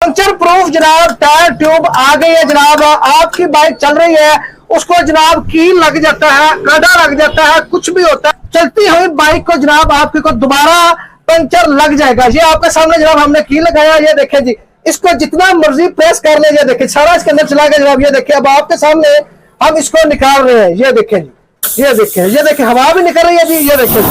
Puncture proof जनाब tyre tube आ गई है जनाब। आपकी बाइक चल रही है, उसको जनाब कील लग जाता है, गड्ढा लग जाता है, कुछ भी होता है, चलती हुई बाइक को जनाब आपके को दोबारा पंचर लग जाएगा। ये आपके सामने जनाब हमने कील लगाया, ये देखे जी, इसको जितना मर्जी प्रेस कर ले, ये देखिए सारा इसके अंदर चला गया जनाब। ये देखिए अब आपके सामने हम इसको निकाल रहे हैं, ये देखें जी, ये देखिए हवा भी निकल रही है जी, ये देखिए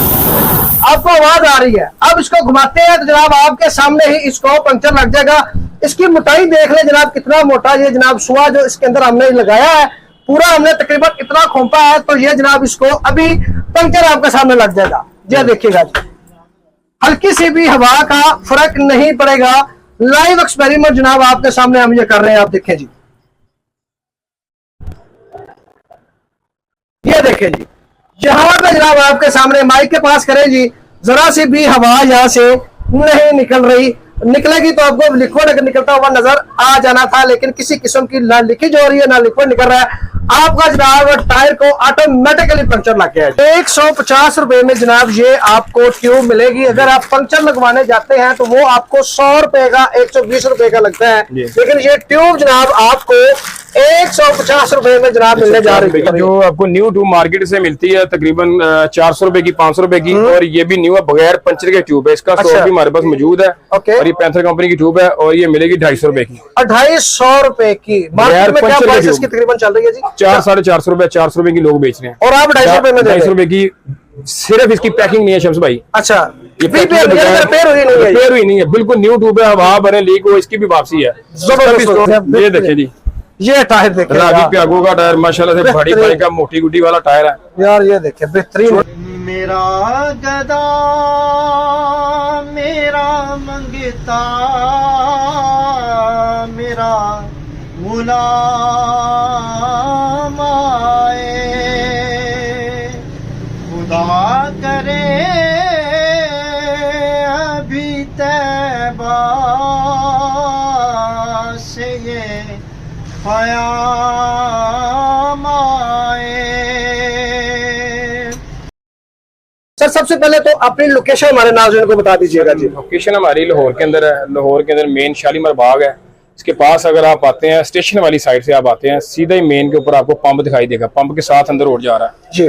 आपको आवाज आ रही है। अब इसको घुमाते हैं तो जनाब आपके सामने ही इसको पंचर लग जाएगा। इसकी मोटाई देख ले जनाब कितना मोटा ये जनाब सुआ जो इसके अंदर हमने लगाया है, पूरा हमने तकरीबन इतना खोपा है, तो ये जनाब इसको अभी पंचर आपके सामने लग जाएगा। ये देखिएगा जी, हल्की सी भी हवा का फर्क नहीं पड़ेगा। लाइव एक्सपेरिमेंट जनाब आपके सामने हम ये कर रहे हैं, आप देखें जी, ये देखें जी, जहां पे जनाब आपके सामने माइक के पास करें जी, जरा सी भी हवा यहां से नहीं निकल रही, निकलेगी तो आपको लिक्विड निकलता हुआ नजर आ जाना था, लेकिन किसी किस्म की ना लीकेज हो रही है ना लिक्विड निकल रहा है। आपका जनाब टायर को ऑटोमेटिकली पंचर लग गया है। 150 रुपए में जनाब ये आपको ट्यूब मिलेगी। अगर आप पंचर लगवाने जाते हैं तो वो आपको 100 रुपए का 120 रुपए का लगता है, लेकिन ये ट्यूब जनाब आपको 150 रुपए में जनाब मिलने जा रही है, जो आपको न्यू ट्यूब मार्केट से मिलती है तकरीबन 400 रुपए की, 500 रुपए की, और ये भी न्यू है बगैर पंचर के ट्यूब है। इसका स्टॉक भी हमारे पास मौजूद है, और ये पैंथर कंपनी की ट्यूब है, और ये मिलेगी 250 रुपए की, 250 रुपए की। मार्केट में क्या प्राइस इसकी तकरीबन चल रही है जी? 400-450 रुपए, 400 रुपए की लोग बेच रहे हैं, और आप 250 रुपए में 250 रुपए की। सिर्फ इसकी पैकिंग नहीं है शम्स भाई। अच्छा, रिपेयर हुई नहीं है, बिल्कुल न्यू ट्यूब है, हवा भरे लीक हो इसकी भी वापसी है। ये देखिए जी, ये टायर देखिए, रागी प्यागो का टायर माशाल्लाह से बड़ी बड़ी का मोटी गुड्डी वाला टायर है यार, ये देखिए बेहतरीन। मेरा गदा मेरा मंगता मेरा गुलाम आए, खुदा करे अभी तैबा से ये ख्याम आए। सर सबसे पहले तो अपनी लोकेशन हमारे नाज़रीन को बता दीजिएगा जी। लोकेशन हमारी लाहौर के अंदर है, लाहौर के अंदर मेन शालीमार बाग है, इसके पास अगर आप आते हैं स्टेशन वाली साइड से आप आते हैं, सीधा ही मेन के ऊपर आपको पंप दिखाई देगा, पंप के साथ अंदर रोड जा रहा है जी,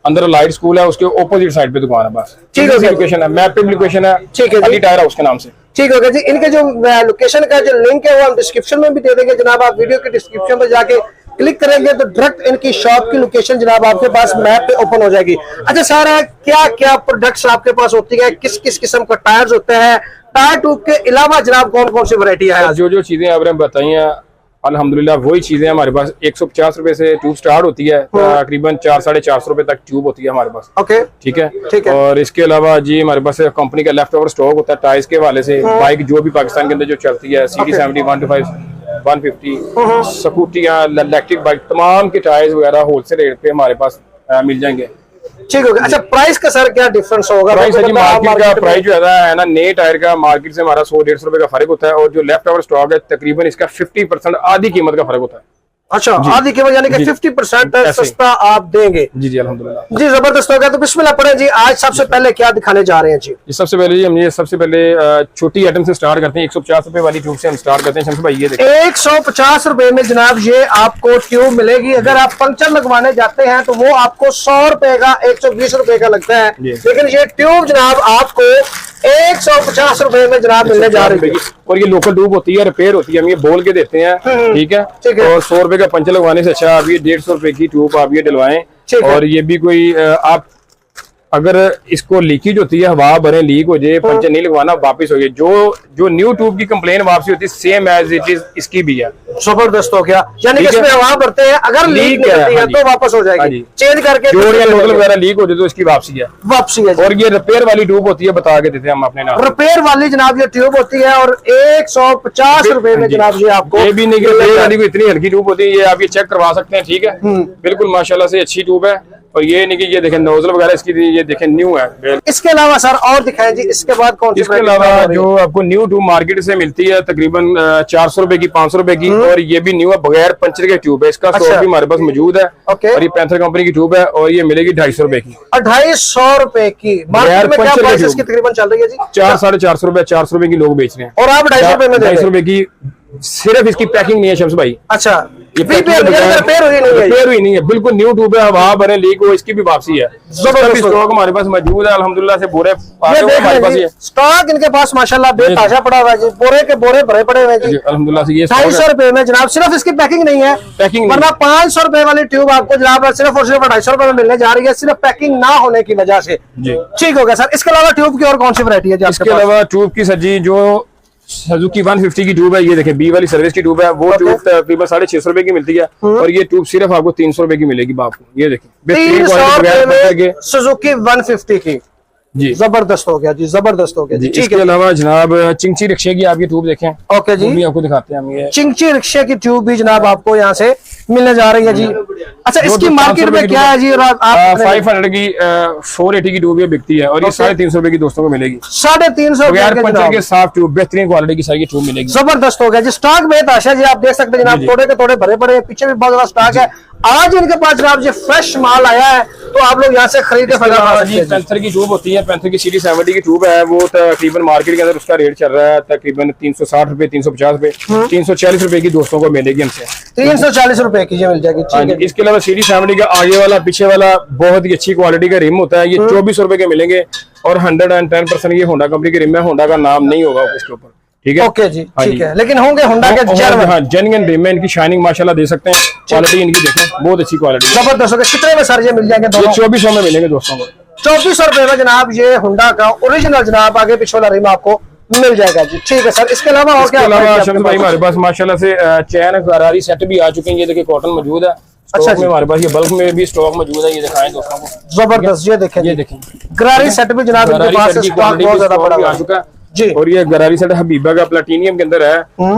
अंदर लाइट स्कूल है, उसके ओपोजिट साइड पे दुकान है, बस ठीक है। लोकेशन है, मैप पे लोकेशन है, ठीक है, अली टायर हाउस के नाम से। ठीक हो गया जी। इनके जो लोकेशन का जो लिंक है वो हम डिस्क्रिप्शन में भी दे देंगे जनाब। आप वीडियो के डिस्क्रिप्शन में जाके क्लिक करेंगे तो डायरेक्ट इनकी शॉप की लोकेशन जनाब आपके पास मैप पे ओपन हो जाएगी। अच्छा सर, क्या क्या प्रोडक्ट्स आपके पास होती है, किस किस किस्म का टायर्स होते हैं, टायर ट्यूब के अलावा जनाब कौन कौन सी वैरायटी है? जो चीजें आपने बताई हैं अल्हम्दुलिल्लाह वही चीजें हमारे पास। 150 रुपए से ट्यूब स्टार्ट होती है, तकरीबन 400-450 रुपए तक ट्यूब होती है हमारे पास। ओके, ठीक है। और इसके अलावा जी हमारे पास कंपनी का लेफ्ट ओवर स्टॉक होता है टायर्स के हवाले से। बाइक जो भी पाकिस्तान के अंदर जो चलती है, CD70, 125, 150, स्कूटियां, इलेक्ट्रिक बाइक, तमाम के टायर्स वगैरह होलसेल रेट पे हमारे पास मिल जाएंगे। ठीक हो गया। अच्छा, प्राइस का सर क्या डिफरेंस होगा? प्राइस है जी, मार्केट का प्राइस जो है ना, नए टायर का मार्केट से हमारा 100-150 रुपए का फर्क होता है, और जो लेफ्ट ओवर स्टॉक है तकरीबन इसका 50% आधी कीमत का फर्क होता है। अच्छा, आधी कीमत यानी कि 50% सस्ता आप देंगे। जी जी अल्हम्दुलिल्लाह जी, जबरदस्त हो गया। तो बिस्मिल्लाह पढ़े जी, आज सबसे पहले क्या दिखाने जा रहे हैं जी? सबसे पहले जी हम ये सबसे पहले छोटी आइटम से स्टार्ट करते हैं। 150 रुपए वाली ट्यूब से हम स्टार्ट करते हैं शम्स भाई। ये देखिए 150 रुपए में जनाब ये आपको ट्यूब मिलेगी। अगर आप पंचर लगवाने जाते हैं तो वो आपको 100 रुपए का 120 रुपए का लगता है, लेकिन ये ट्यूब जनाब आपको 150 रुपए में जनाब मिलने जा रही है। और ये लोकल ट्यूब होती है, रिपेयर होती है, हम ये बोल के देते हैं, ठीक है। और 100 रुपए का पंचर लगवाने से अच्छा आप ये 150 रुपए की ट्यूब आप ये डलवाएं। और ये भी कोई आप अगर इसको लीकेज होती है, हवा भरे लीक हो जाए, पंचर नहीं लगवाना, वापस हो जाए। जो न्यू ट्यूब की कंप्लेन वापसी होती है सेम एज इट इज इसकी भी है। जबरदस्त हो गया, यानी कि इसमें हवा भरते हैं, अगर लीक निकलती है तो वापस हो जाएगी, चेंज करके नोजल वगैरह लीक हो जाए तो इसकी वापसी है। और ये रिपेयर वाली ट्यूब होती है, बता के देते हैं हम अपने नाम। रिपेयर वाली जनाब ये ट्यूब होती है, और 150 रुपए में जनाब ये आपको। ये भी नहीं वाली इतनी हल्की ट्यूब होती है, ये आप ये चेक करवा सकते हैं, ठीक है, बिल्कुल माशाल्लाह से अच्छी ट्यूब है। और ये नहीं कि ये देखें नोजल वगैरह इसकी ये देखें न्यू है। इसके अलावा सर और दिखाएं जी, इसके बाद कौन सी? इसके अलावा जो आपको न्यू ट्यूब मार्केट से मिलती है तकरीबन 400 रुपए की, 500 रुपए की, और ये भी न्यू है, बगैर पंचर के ट्यूब है। इसका स्टॉक भी हमारे पास मौजूद है। ओके। और ये पैंथर कंपनी की ट्यूब है और ये मिलेगी 250 रुपए की। 250 रुपए की। मार्केट में क्या प्राइस इसकी तकरीबन चल रही है जी? 400-450 रुपए, 400 रुपए की लोग बेच रहे हैं और आप 250 रुपए में दे रहे हैं। 250 रुपए की। सिर्फ इसकी पैकिंग नहीं है शम्स भाई। अच्छा, ये रिपेयर हुई नहीं है, बिल्कुल न्यू ट्यूब है। हवा भरे लीक हो, इसकी भी वापसी है। जबरदस्त स्टॉक हमारे पास मौजूद है अल्हम्दुलिल्लाह से। बोरे हमारे पास स्टॉक इनके पास माशाल्लाह बेताजा पड़ा हुआ है जी। बोरे के बोरे भरे पड़े हुए हैं जी अल्हम्दुलिल्लाह से। ये 250 रुपए में जनाब। सिर्फ इसकी पैकिंग नहीं है, पैकिंग वरना 500 रुपए वाली ट्यूब आपको जनाब सिर्फ और सिर्फ 250 रुपए में मिलने जा रही है, सिर्फ पैकिंग ना होने की वजह से। ठीक हो गया सर। इसके अलावा ट्यूब की और कौन सी वैरायटी है जी? इसके अलावा ट्यूब की सजी जो सुजुकी 150 की ट्यूब है, ये देखें बी वाली सर्विस की ट्यूब है। वो ट्यूब तकरीबन 650 रुपए की मिलती है और ये ट्यूब सिर्फ आपको 300 रुपए की मिलेगी आपको। ये देखें 300 रुपए में सुजुकी 150 की। जी जबरदस्त हो गया जी, जबरदस्त हो गया जी। इसके अलावा जनाब चिंगची रिक्शे की आपकी ट्यूब देखें। ओके जी, भी आपको दिखाते हैं हम। ये चिंगची रिक्शे की ट्यूब भी जनाब आपको यहाँ से मिलने जा रही है जी। अच्छा, इसकी मार्केट में क्या है जी? 500 की 480 की ट्यूब ये बिकती है और ये 350 रुपए की दोस्तों को मिलेगी। 350 पंचर के साफ ट्यूब, बेहतरीन क्वालिटी की सारी ट्यूब मिलेगी। जबरदस्त हो गया जी। स्टॉक बेहताशा जी, आप देख सकते हैं जनाब। थोड़े के थोड़े भरे पड़े, पीछे भी बहुत ज्यादा स्टॉक है। आज इनके पास जनाब जो फ्रेश माल आया है तो आप लोग यहाँ से खरीद के पैंथर की ट्यूब होती है, पैंथर की सीडी 70 की ट्यूब है। वो तकरीबन मार्केट के अंदर उसका रेट चल रहा है तकरीबन 360 रुपए, 350 रुपए, 340 रुपए की दोस्तों को मिलेगी हमसे। 340 रुपए की मिल जाएगी। ठीक है। इसके अलावा सीडी 70 का आगे वाला पीछे वाला बहुत ही अच्छी क्वालिटी का रिम होता है। ये 24 रुपए के मिलेंगे और 110% ये होंडा कंपनी के रिम है। होंडा का नाम नहीं होगा इसके ऊपर। ठीक है, ओके जी, ठीक है। लेकिन होंगे होंडा के जेन्युइन रिम है। इनकी शाइनिंग माशाल्लाह दे सकते हैं। क्वालिटी इनकी देखें, बहुत अच्छी क्वालिटी। जबरदस्त। कितने में सर ये मिल जाएंगे? 2400 में मिलेंगे दोस्तों को। 2400 रुपए में जनाब ये होंडा का ओरिजिनल जनाब आगे पीछे वाला रिम आपको मिल जाएगा जी। ठीक है सर। इसके अलावा और क्या? भाई हमारे पास माशाल्लाह से चैन गरारी सेट भी आ चुके हैं। ये देखिए कॉटन मौजूद है। अच्छा जी, हमारे पास ये बल्क में भी स्टॉक मौजूद है। ये दिखाएं दोस्तों को। जबरदस्त। ये देखें, ये देखें गरारी सेट भी जनाब इनके पास स्टॉक बहुत ज्यादा पड़ा आ चुका है जी। और ये गरारी सेट हबीबा का प्लेटिनियम के अंदर है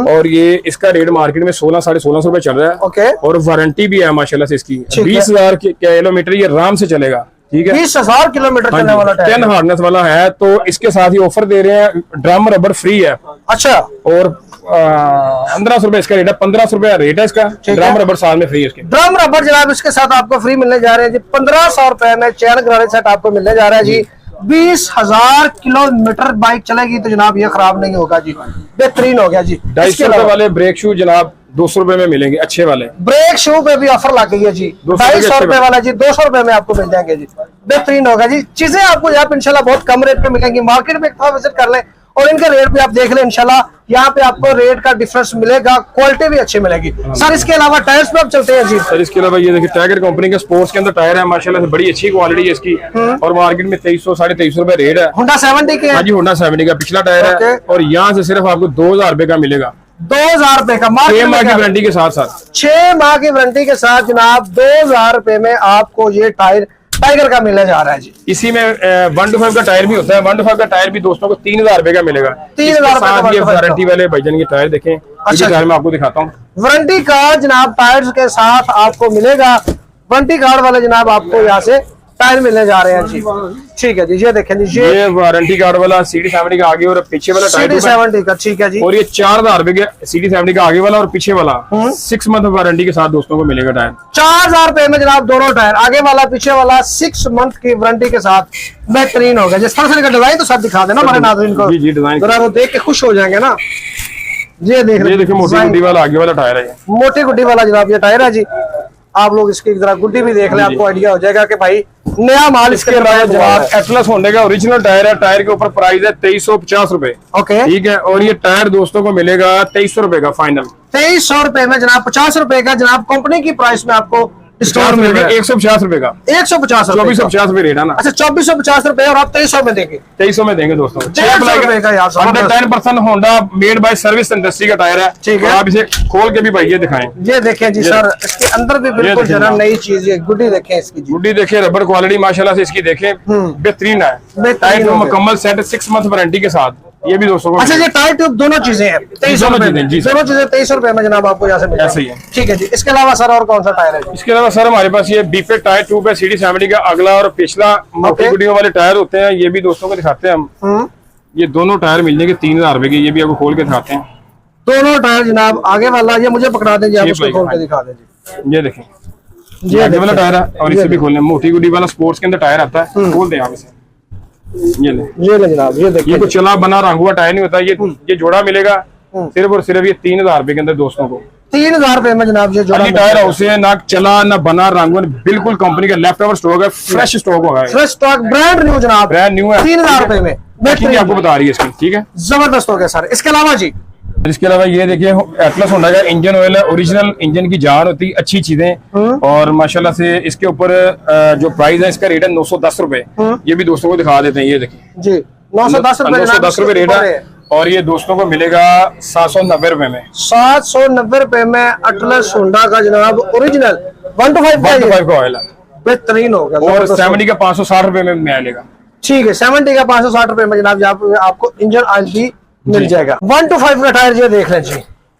और ये इसका रेट मार्केट में 16-16.5 रुपए चल रहा है। ओके। और वारंटी भी है माशाल्लाह से इसकी। 20,000 किलोमीटर ये आराम से चलेगा। ठीक है, 20,000 किलोमीटर चलने वाला टायर, 10 हार्डनेस वाला है। तो इसके साथ ही ऑफर दे रहे हैं, ड्रम रबर फ्री है। अच्छा। और 1500 रुपए इसका रेट है, 1500 रुपए रेट है इसका। ड्रम रबर साल में फ्री है इसके। ड्रम रबर जनाब इसके साथ आपको फ्री मिलने जा रहे हैं जी। 1500 रुपए में चैन गरारी सेट आपको मिलने जा रहा है जी। 20,000 किलोमीटर बाइक चलेगी तो जनाब ये खराब नहीं होगा जी। बेहतरीन हो गया जी। 250 रुपए वाले ब्रेक शू जनाब 200 रुपए में मिलेंगे, अच्छे वाले ब्रेक शू पे भी ऑफर लग गई है जी। 250 रुपए वाला जी 200 रुपए में आपको मिल जाएंगे जी। बेहतरीन होगा जी। चीजें आपको यहाँ पे इंशाल्लाह बहुत कम रेट पे मिलेंगी। मार्केट में एक दफा विजिट कर लें और इनका रेट भी आप देख लें। इंशाल्लाह यहाँ पे आपको रेट का डिफरेंस मिलेगा, क्वालिटी भी अच्छी मिलेगी। सर इसके अलावा टायर्स पे आप चलते हैं जी। सर इसके अलावा ये देखिए टाइगर कंपनी के स्पोर्ट्स के अंदर टायर है माशाल्लाह से, बड़ी अच्छी क्वालिटी है इसकी। और मार्केट में 2300-2350 रुपए रेट है। होंडा 70 के? हाँ जी, होंडा 70 का पिछला टायर है और यहाँ से सिर्फ आपको 2000 रुपए का मिलेगा। 2000 रुपए का 6 माह की वारंटी के साथ साथ। 6 माह की वारंटी के साथ जनाब 2000 रुपए में आपको ये टाइगर का मिलने जा रहा है जी। इसी में 125 का टायर भी होता है। 125 का टायर भी दोस्तों को 3000 रुपए का मिलेगा। 3000 रुपए वारंटी वाले भाईजान के टायर देखें। अच्छा टायर मैं आपको दिखाता हूँ। वारंटी कार्ड जनाब टायर्स के साथ आपको मिलेगा। वारंटी कार्ड वाले जनाब आपको यहाँ से टायर मिलने जा रहे हैं जी। ठीक है जी। ये देखें जी, ये वारंटी कार्ड वाला सीडी 70 का आगे और पीछे वाला टायर सीडी 70 का। ठीक है जी। और ये 4000 रुपए के सीडी 70 का आगे वाला और पीछे वाला 6 मंथ वारंटी के साथ दोस्तों को मिलेगा टायर। 4000 रुपए में जनाब दोनों टायर, आगे वाला पीछे वाला 6 मंथ की वारंटी के साथ। बेहतरीन होगा। जिस तरह से डिजाइन तो सब दिखा देना हमारे नाज़रीन को। जी डिजाइन जरा वो देख के खुश हो जाएंगे ना। ये देखिए मोटी गुड्डी वाला आगे वाला टायर है। मोटी गुड्डी वाला जनाब ये टायर है जी। आप लोग इसकी जरा गुड्डी भी देख लें, आपको आइडिया हो जाएगा कि भाई नया माल। इसके अलावा जनाब एटलस होंडा का ओरिजिनल टायर है। टायर के ऊपर प्राइस है 2350 रुपए। ओके ठीक है। और ये टायर दोस्तों को मिलेगा 2300 रुपए का फाइनल। 2300 रुपए में जनाब 50 रुपए का जनाब कंपनी की प्राइस में आपको स्टोर में 150 रुपए का। 150 रुपए 2450 रुपए रेट है ना। अच्छा 2450 रुपए और आप 2300 में देंगे। 2300 में देंगे दोस्तों। 10% Honda made by service industry का टायर है। ठीक है। आप इसे खोल के भी भाई ये दिखाएं। ये देखें जी सर, इसके अंदर भी बिल्कुल जरा नई चीज है। गुड्डी देखें इसकी। गुड्डी देखें, रबर क्वालिटी माशाल्लाह से इसकी देखें बेहतरीन है। टायर मुकम्मल सेट 6 मंथ वारंटी के साथ ये भी दोस्तों को। अच्छा ये टायर ट्यूब दोनों चीजें हैं 2300 रुपए में। दोनों चीजें 2300 रुपए में जनाब आपको यहाँ से मिल ऐसे ही है। ठीक है जी। इसके अलावा सर और कौन सा टायर है? इसके अलावा सर हमारे पास ये बीफे टायर ट्यूब है। सीडी 70 का अगला और पिछला मोटी गुड्डियों वाले टायर होते हैं। ये भी दोस्तों को दिखाते हैं हम। ये दोनों टायर मिल जाएंगे 3000 रुपए के। ये भी आपको खोल के दिखाते हैं। दोनों टायर जनाब, आगे वाला ये मुझे पकड़ा देंगे, आप जी उसको भाई, खोल के हाँ। दिखा देंगे। ये देखें, ये आगे वाला देखिए। टायर है और ये इसे भी खोलना, मोटी गुडी वाला स्पोर्ट्स के अंदर टायर आता है, खोल दें आप इसे। ये ले, ये ले जनाब, ये ये देखिए। कुछ चला बना रंग हुआ टायर नहीं होता, ये जोड़ा मिलेगा सिर्फ और सिर्फ ये 3000 रुपए के अंदर दोस्तों को। 3000 रुपए में जनाब ये जोड़ा अली टायर हाउस है, ना चला ना बना रंग हुआ, बिल्कुल कंपनी का लेफ्ट ओवर स्टॉक है, फ्रेश स्टॉक होगा, फ्रेश स्टॉक, ब्रांड न्यू जनाब, ब्रांड न्यू है। 3000 रुपए में बेहतरीन आपको बता रही है इसकी, ठीक है। जबरदस्त हो गया सर। इसके अलावा जी, इसके अलावा ये देखिए एटलस होंडा का इंजन ऑयल है, ओरिजिनल इंजन की जान होती है, अच्छी चीजें, और माशाल्लाह से इसके ऊपर जो प्राइस है इसका रेट है 910 रुपए। ये भी दोस्तों को दिखा देते हैं, ये देखिए जी 910 रुपए, 910 रुपए रेट है, और ये दोस्तों को मिलेगा 790 रुपए में। 790 रुपए में अटलस होंडा का जनाब ओरिजिनल 125 का 125 का ऑयल है, बेहतरीन हो गया। और जबरदस्त। 70 का 560 रुपए में मिलेगा। ठीक है, 70 का 560 रुपए में जनाब आपको इंजन ऑयल भी मिल जाएगा। 125 का टायर ये देख लें जी,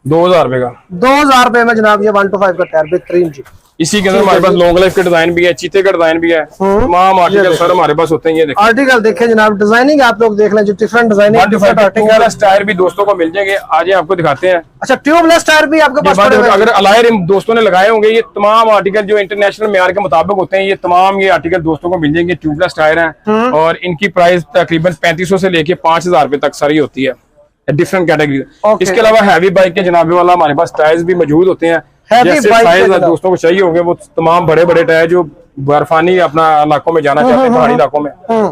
2000 रुपए का। 2000 रुपए में जनाब ये 125 का टायर बेहतरीन जी। इसी के अंदर हमारे पास लॉन्ग लाइफ का डिजाइन भी है, चीते का डिजाइन भी है, तमाम आर्टिकल सर हमारे पास होते हैं। ये देखिए आर्टिकल देखें जनाब, डिजाइनिंग आप लोग देख लें, जो डिफरेंट डिजाइनिंग, 125 आर्टिकल। टायर भी दोस्तों को मिल जाएंगे, आज आपको दिखाते हैं। अच्छा, ट्यूबलेस टायर भी आपके ये पास बात पड़े है, हुए हैं? अगर अलाय रिम दोस्तों ने लगाए होंगे, ये तमाम आर्टिकल जो इंटरनेशनल मेयार के मुताबिक होते हैं, ये तमाम ये आर्टिकल दोस्तों को मिल जाएंगे। ट्यूबलेस टायर हैं और इनकी प्राइस तकरीबन 3500 से लेके 5000 रुपए तक सारी होती है, डिफरेंट कैटेगरी। Okay. इसके अलावा हैवी बाइक के जनाबे वाला हमारे पास टायर्स भी मौजूद होते हैं, Heavy जैसे bike के साइज जनाब। दोस्तों को चाहिए होंगे वो तमाम बड़े बड़े टायर जो बर्फानी अपना इलाकों में जाना चाहते हैं, पहाड़ी इलाकों में,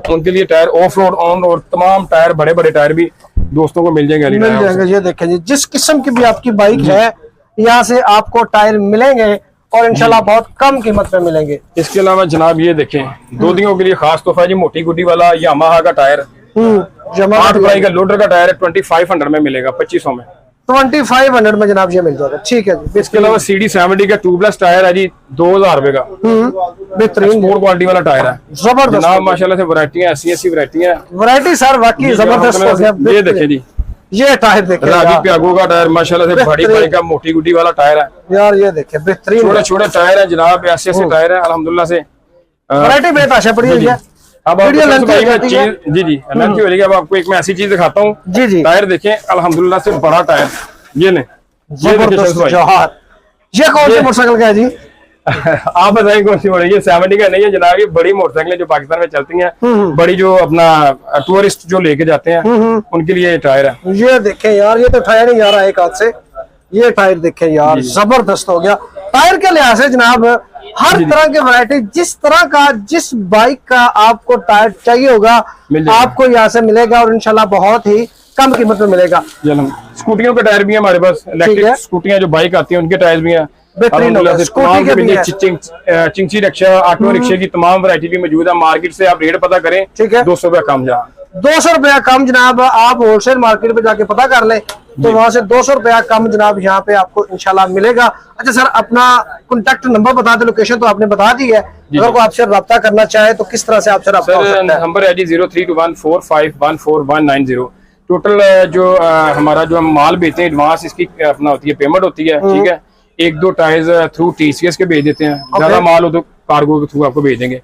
उनके लिए tyre of road on road तमाम टायर, बड़े बड़े टायर भी दोस्तों को मिल जाएंगे अली मिल टायर जाएंगे। ये देखें जी, जिस किस्म की भी आपकी बाइक है, यहाँ से आपको टायर मिलेंगे और इंशाल्लाह बहुत कम कीमत में मिलेंगे। इसके अलावा जनाब ये देखें, दोदियों के लिए खास तोहफा है जी, मोटी गुड्डी वाला यामाहा का टायर, जमा 8 गुलाई का लोडर का टायर है, 2500 में मिलेगा, 2500 में। 2500 में जनाब ये मिल जाएगा। ठीक है जी, इसके अलावा CD 70 का ट्यूबलेस टायर है जी, 2000 रुपए का, बेहतरीन स्पोर्ट क्वालिटी वाला टायर है जबरदस्त जनाब। माशाल्लाह से वैरायटियां ऐसी वैरायटियां हैं। वैरायटी सर, वाकई जबरदस्त हो गया। ये देखें जी, ये टायर देखें रागी यार। प्यागो का टायर, माशाल्लाह से बड़ी बेहतरीन। बड़ी का मोटी गुड्डी वाला टायर है, यार ये देखें बेहतरीन छोटे छोटे टायर है जनाब, ऐसे ऐसे टायर है अल्हम्दुलिल्लाह से। वैरायटी बेहताशा पड़ी हुई है। अब वीडियो आपको लेंथ सबसे बड़ी मैं हो जाती है। चीज जी लेंथ की हो जाएगी। अब आपको एक मैं ऐसी चीज दिखाता हूँ, जी जी, टायर देखें अल्हम्दुलिल्लाह से बड़ा टायर, ये नहीं जबरदस्त जौहर। ये कौन से मोटरसाइकिल का है जी? आप बताइए कौन सी मॉडल? ये 70 का नहीं है जनाब, ये बड़ी मोटरसाइकिलें जो पाकिस्तान में चलती हैं, बड़ी जो अपना टूरिस्ट जो लेके जाते हैं उनके लिए ये टायर है। ये देखें यार, ये तो टायर नहीं आ रहा है एक हाथ से। ये टायर देखें यार, जबरदस्त हो गया। टायर के लिहाज से जनाब हर तरह की वैरायटी, जिस तरह का जिस बाइक का आपको टायर चाहिए होगा मिल जाएगा। आपको यहाँ से मिलेगा और इंशाल्लाह बहुत ही कम कीमत में मिलेगा। स्कूटियों के टायर भी है हमारे पास, है। इलेक्ट्रिक स्कूटियां जो बाइक आती हैं उनके टायर भी हैं। बेहतरीन अल्हम्दुलिल्लाह होगा। से स्कूटी तमाम के भी है। चिंची रिक्शा, ऑटो रिक्शे की तमाम वैरायटी भी मौजूद है। मार्केट से आप रेट पता करें, ठीक है। 200 रुपया कम जहाँ 200 रुपया कम जनाब, आप होलसेल मार्केट पे जाके पता कर लें तो वहां से 200 रुपया कम जनाब यहाँ पे आपको इंशाल्लाह मिलेगा। अच्छा सर, अपना कॉन्टेक्ट नंबर बता दें, लोकेशन तो आपने बता दी है, अगर कोई आपसे रब्ता करना चाहे तो किस तरह से आपसे रब्ता हो सर सकता है? नंबर है जी 032145149190। टोटल जो हमारा जो हम माल बेचते हैं एडवांस इसकी अपना होती है, पेमेंट होती है, ठीक है। 1-2 टायर्स थ्रू TCS के भेज देते हैं, ज्यादा माल हो तो कार्गो के थ्रू आपको भेज देंगे।